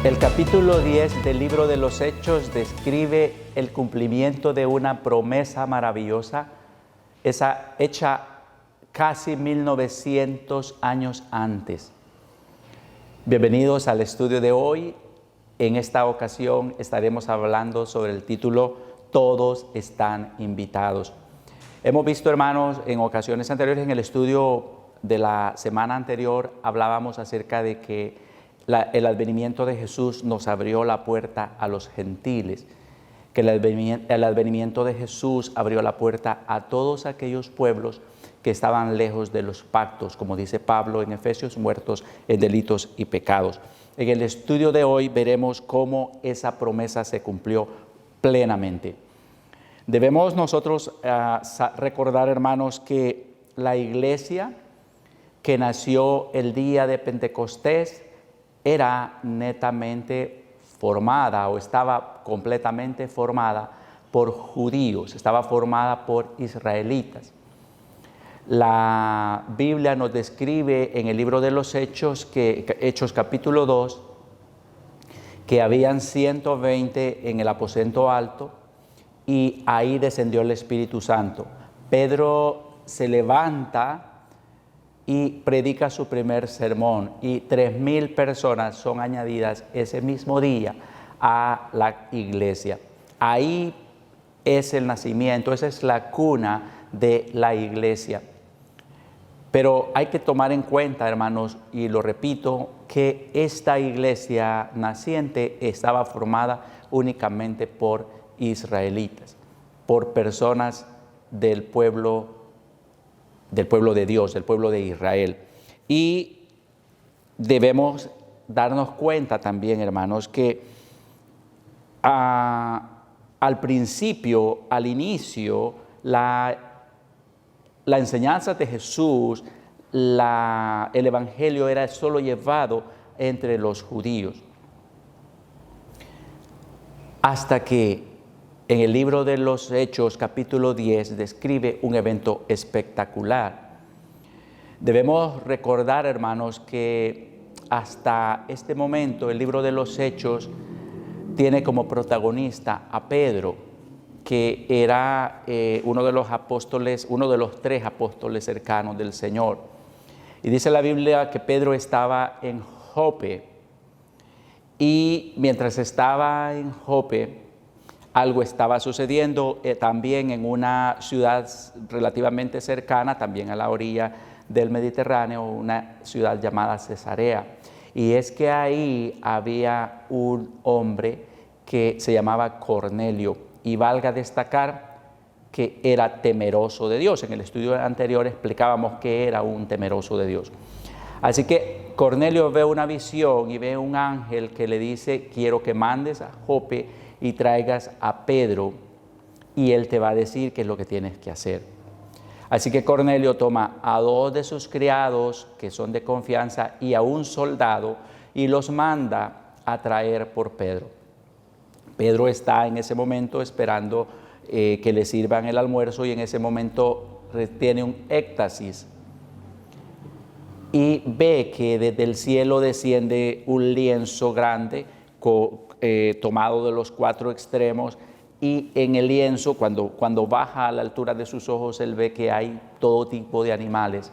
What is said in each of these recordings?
El capítulo 10 del libro de los Hechos describe el cumplimiento de una promesa maravillosa, esa hecha casi 1900 años antes. Bienvenidos al estudio de hoy. En esta ocasión estaremos hablando sobre el título Todos están invitados. Hemos visto, hermanos, en ocasiones anteriores, en el estudio de la semana anterior, hablábamos acerca de que el advenimiento de Jesús nos abrió la puerta a los gentiles, que el advenimiento de Jesús abrió la puerta a todos aquellos pueblos que estaban lejos de los pactos, como dice Pablo en Efesios, muertos en delitos y pecados. En el estudio de hoy veremos cómo esa promesa se cumplió plenamente. Debemos nosotros recordar, hermanos, que la iglesia que nació el día de Pentecostés era netamente formada o estaba completamente formada por judíos, estaba formada por israelitas. La Biblia nos describe en el libro de los Hechos, Hechos capítulo 2, que habían 120 en el aposento alto y ahí descendió el Espíritu Santo. Pedro se levanta y predica su primer sermón y 3,000 personas son añadidas ese mismo día a la iglesia. Ahí es el nacimiento, esa es la cuna de la iglesia. Pero hay que tomar en cuenta, hermanos, y lo repito, que esta iglesia naciente estaba formada únicamente por israelitas, por personas del pueblo de Dios, del pueblo de Israel. Y debemos darnos cuenta también, hermanos, que al principio, al inicio, la enseñanza de Jesús, el evangelio era solo llevado entre los judíos. Hasta que en el libro de los Hechos, capítulo 10, describe un evento espectacular. Debemos recordar, hermanos, que hasta este momento el libro de los Hechos tiene como protagonista a Pedro, que era uno de los apóstoles, uno de los 3 apóstoles cercanos del Señor. Y dice la Biblia que Pedro estaba en Jope, y mientras estaba en Jope, algo estaba sucediendo también en una ciudad relativamente cercana, también a la orilla del Mediterráneo, una ciudad llamada Cesarea. Y es que ahí había un hombre que se llamaba Cornelio, y valga destacar que era temeroso de Dios. En el estudio anterior explicábamos que era un temeroso de Dios. Así que Cornelio ve una visión y ve un ángel que le dice: quiero que mandes a Jope y traigas a Pedro, y él te va a decir qué es lo que tienes que hacer. Así que Cornelio toma a 2 de sus criados, que son de confianza, y a un soldado, y los manda a traer por Pedro. Pedro está en ese momento esperando que le sirvan el almuerzo, y en ese momento tiene un éxtasis y ve que desde el cielo desciende un lienzo grande tomado de los 4 extremos, y en el lienzo, cuando baja a la altura de sus ojos, él ve que hay todo tipo de animales,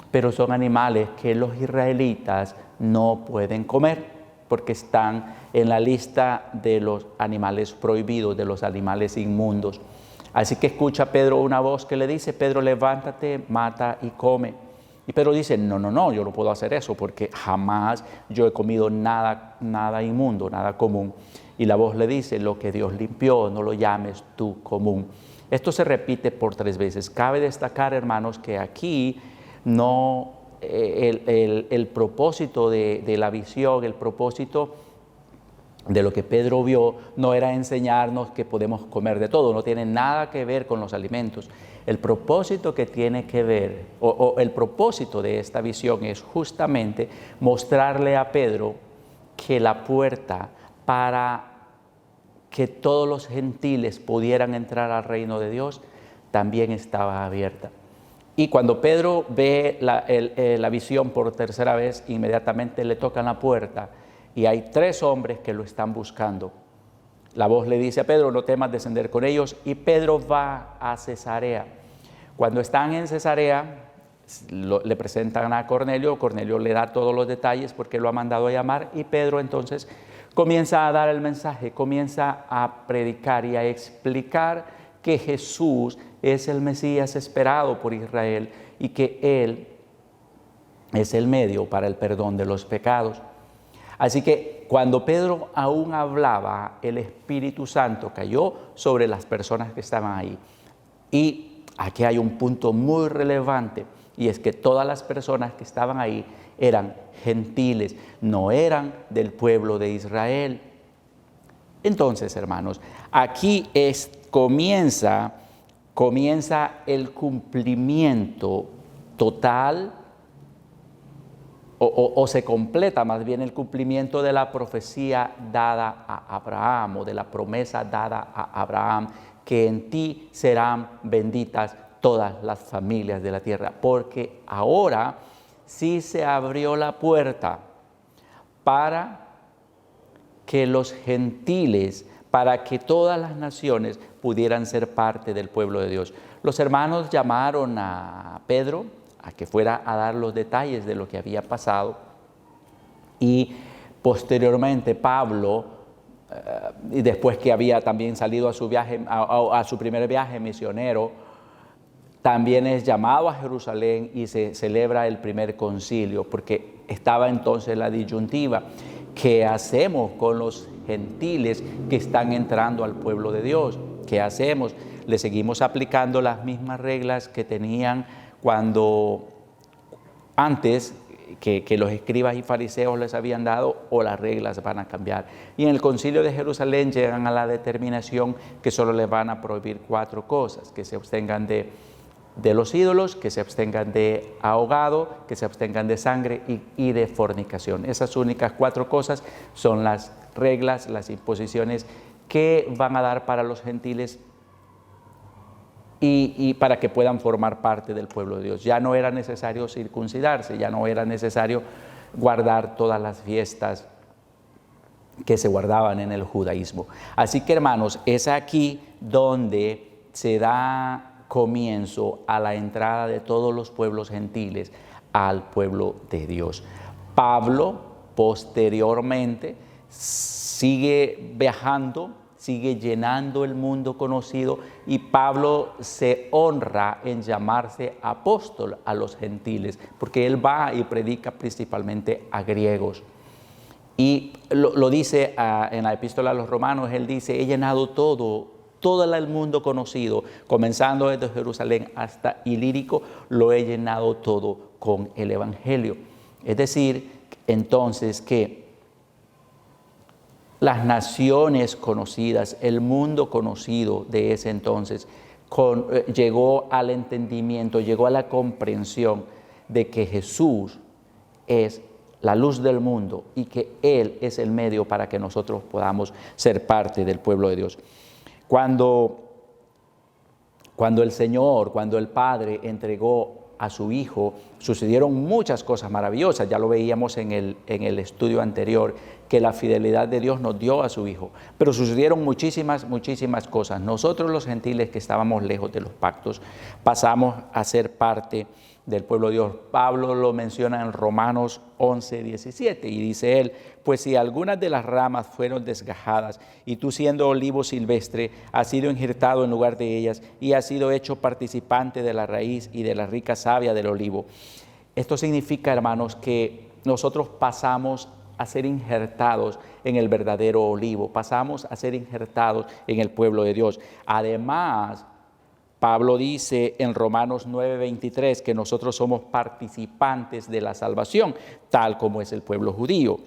pero son animales que los israelitas no pueden comer, porque están en la lista de los animales prohibidos, de los animales inmundos. Así que escucha Pedro una voz que le dice: Pedro, levántate, mata y come. Y Pedro dice: no, yo no puedo hacer eso, porque jamás yo he comido nada inmundo, nada común. Y la voz le dice: lo que Dios limpió, no lo llames tú común. Esto se repite por 3 veces. Cabe destacar, hermanos, que aquí no el propósito de la visión, el propósito de lo que Pedro vio, no era enseñarnos que podemos comer de todo, no tiene nada que ver con los alimentos. El propósito que tiene que ver, o el propósito de esta visión, es justamente mostrarle a Pedro que la puerta para que todos los gentiles pudieran entrar al reino de Dios también estaba abierta. Y cuando Pedro ve la visión por tercera vez, inmediatamente le tocan la puerta y hay 3 hombres que lo están buscando. La voz le dice a Pedro, no temas descender con ellos, y Pedro va a Cesarea. Cuando están en Cesarea, le presentan a Cornelio, Cornelio le da todos los detalles porque lo ha mandado a llamar, y Pedro entonces comienza a dar el mensaje, comienza a predicar y a explicar que Jesús es el Mesías esperado por Israel y que Él es el medio para el perdón de los pecados. Así que cuando Pedro aún hablaba, el Espíritu Santo cayó sobre las personas que estaban ahí. Y aquí hay un punto muy relevante, y es que todas las personas que estaban ahí eran gentiles, no eran del pueblo de Israel. Entonces, hermanos, aquí comienza el cumplimiento total, o se completa más bien el cumplimiento de la profecía dada a Abraham, o de la promesa dada a Abraham, que en ti serán benditas todas las familias de la tierra, porque ahora sí se abrió la puerta para que los gentiles, para que todas las naciones pudieran ser parte del pueblo de Dios. Los hermanos llamaron a Pedro a que fuera a dar los detalles de lo que había pasado, y posteriormente Pablo, y después que había también salido a su viaje, a su primer viaje misionero, también es llamado a Jerusalén y se celebra el primer concilio, porque estaba entonces la disyuntiva: ¿qué hacemos con los gentiles que están entrando al pueblo de Dios? ¿Qué hacemos? ¿Le seguimos aplicando las mismas reglas que tenían cuando antes que los escribas y fariseos les habían dado, o las reglas van a cambiar? Y en el concilio de Jerusalén llegan a la determinación que solo les van a prohibir 4 cosas: que se abstengan de los ídolos, que se abstengan de ahogado, que se abstengan de sangre y de fornicación. Esas únicas 4 cosas son las reglas, las imposiciones que van a dar para los gentiles y para que puedan formar parte del pueblo de Dios. Ya no era necesario circuncidarse, ya no era necesario guardar todas las fiestas que se guardaban en el judaísmo. Así que, hermanos, es aquí donde se da comienzo a la entrada de todos los pueblos gentiles al pueblo de Dios. Pablo posteriormente sigue viajando, sigue llenando el mundo conocido, y Pablo se honra en llamarse apóstol a los gentiles, porque él va y predica principalmente a griegos. Y lo dice en la epístola a los romanos, él dice: he llenado todo el mundo conocido, comenzando desde Jerusalén hasta Ilírico, lo he llenado todo con el Evangelio. Es decir, entonces, que las naciones conocidas, el mundo conocido de ese entonces, llegó al entendimiento, llegó a la comprensión de que Jesús es la luz del mundo y que Él es el medio para que nosotros podamos ser parte del pueblo de Dios. Cuando el Señor, cuando el Padre entregó a su Hijo, sucedieron muchas cosas maravillosas. Ya lo veíamos en el estudio anterior, que la fidelidad de Dios nos dio a su Hijo. Pero sucedieron muchísimas cosas. Nosotros, los gentiles que estábamos lejos de los pactos, pasamos a ser parte del pueblo de Dios. Pablo lo menciona en Romanos 11:17, y dice él: pues si algunas de las ramas fueron desgajadas, y tú, siendo olivo silvestre, has sido injertado en lugar de ellas, y has sido hecho participante de la raíz y de la rica savia del olivo. Esto significa, hermanos, que nosotros pasamos a ser injertados en el verdadero olivo, pasamos a ser injertados en el pueblo de Dios. Además, Pablo dice en Romanos 9:23 que nosotros somos participantes de la salvación, tal como es el pueblo judío.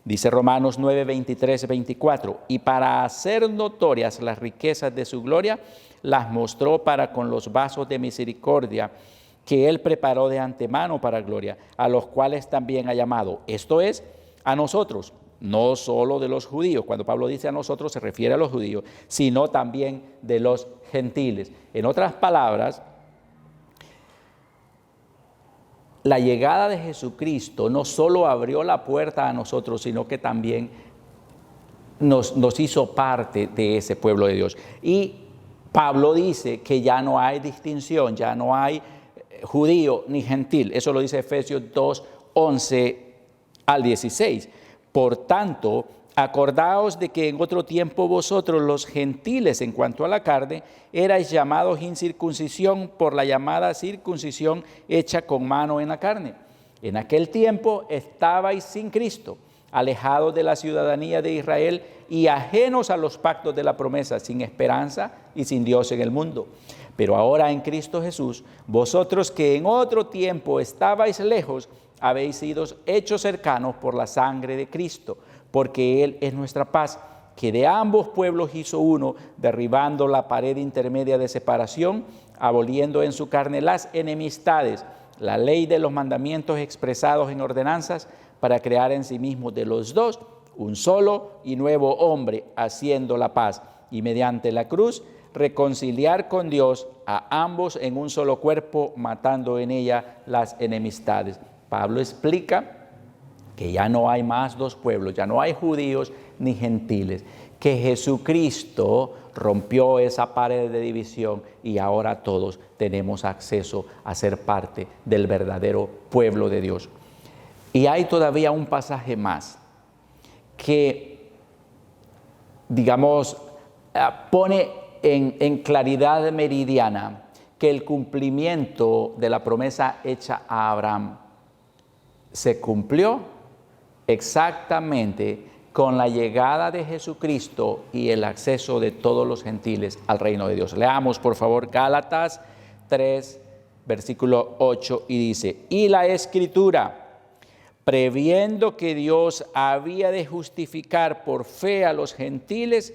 Dice Romanos 9:23-24, y para hacer notorias las riquezas de su gloria, las mostró para con los vasos de misericordia que Él preparó de antemano para gloria, a los cuales también ha llamado. Esto es, a nosotros, no solo de los judíos. Cuando Pablo dice a nosotros, se refiere a los judíos, sino también de los gentiles. En otras palabras, la llegada de Jesucristo no solo abrió la puerta a nosotros, sino que también nos hizo parte de ese pueblo de Dios. Y Pablo dice que ya no hay distinción, ya no hay judío ni gentil. Eso lo dice Efesios 2, 11 al 16. Por tanto, acordaos de que en otro tiempo vosotros los gentiles en cuanto a la carne erais llamados incircuncisión por la llamada circuncisión hecha con mano en la carne. En aquel tiempo estabais sin Cristo, alejados de la ciudadanía de Israel y ajenos a los pactos de la promesa, sin esperanza y sin Dios en el mundo. Pero ahora en Cristo Jesús, vosotros que en otro tiempo estabais lejos, habéis sido hechos cercanos por la sangre de Cristo, porque Él es nuestra paz, que de ambos pueblos hizo uno, derribando la pared intermedia de separación, aboliendo en su carne las enemistades, la ley de los mandamientos expresados en ordenanzas, para crear en sí mismo de los dos un solo y nuevo hombre, haciendo la paz, y mediante la cruz reconciliar con Dios a ambos en un solo cuerpo, matando en ella las enemistades. Pablo explica que ya no hay más dos pueblos, ya no hay judíos ni gentiles, que Jesucristo rompió esa pared de división y ahora todos tenemos acceso a ser parte del verdadero pueblo de Dios. Y hay todavía un pasaje más que, digamos, pone en claridad meridiana que el cumplimiento de la promesa hecha a Abraham se cumplió exactamente con la llegada de Jesucristo y el acceso de todos los gentiles al reino de Dios. Leamos, por favor, Gálatas 3, versículo 8, y dice: y la Escritura, previendo que Dios había de justificar por fe a los gentiles,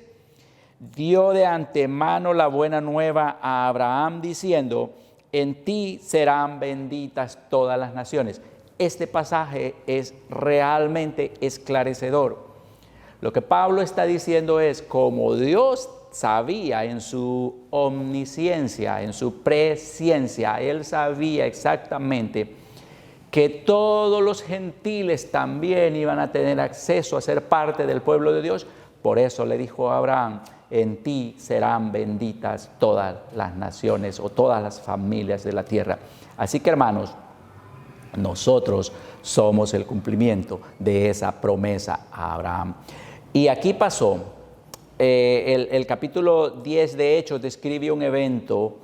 dio de antemano la buena nueva a Abraham, diciendo: en ti serán benditas todas las naciones. Este pasaje es realmente esclarecedor. Lo que Pablo está diciendo es, como Dios sabía en su omnisciencia, en su presciencia, Él sabía exactamente que todos los gentiles también iban a tener acceso a ser parte del pueblo de Dios. Por eso le dijo a Abraham: en ti serán benditas todas las naciones o todas las familias de la tierra. Así que, hermanos, nosotros somos el cumplimiento de esa promesa a Abraham. Y aquí pasó, el capítulo 10 de Hechos describe un evento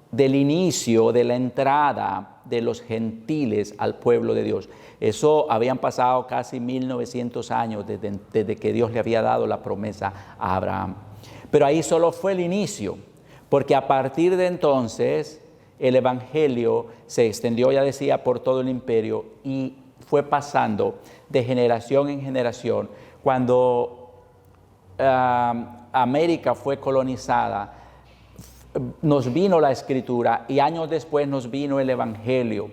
del inicio, de la entrada de los gentiles al pueblo de Dios. Eso habían pasado casi 1900 años desde que Dios le había dado la promesa a Abraham. Pero ahí solo fue el inicio, porque a partir de entonces el evangelio se extendió, ya decía, por todo el imperio y fue pasando de generación en generación. Cuando América fue colonizada, nos vino la Escritura y años después nos vino el evangelio.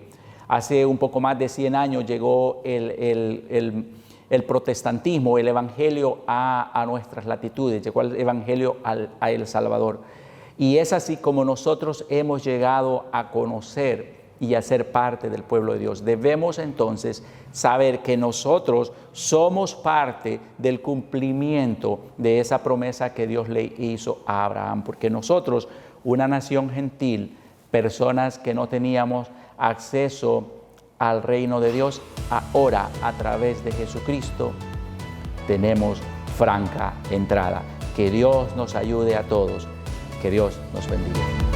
Hace un poco más de 100 años llegó el protestantismo, el evangelio a nuestras latitudes, llegó el evangelio a El Salvador. Y es así como nosotros hemos llegado a conocer y a ser parte del pueblo de Dios. Debemos entonces saber que nosotros somos parte del cumplimiento de esa promesa que Dios le hizo a Abraham, porque nosotros, una nación gentil, personas que no teníamos acceso al reino de Dios, ahora a través de Jesucristo tenemos franca entrada. Que Dios nos ayude a todos. Que Dios nos bendiga.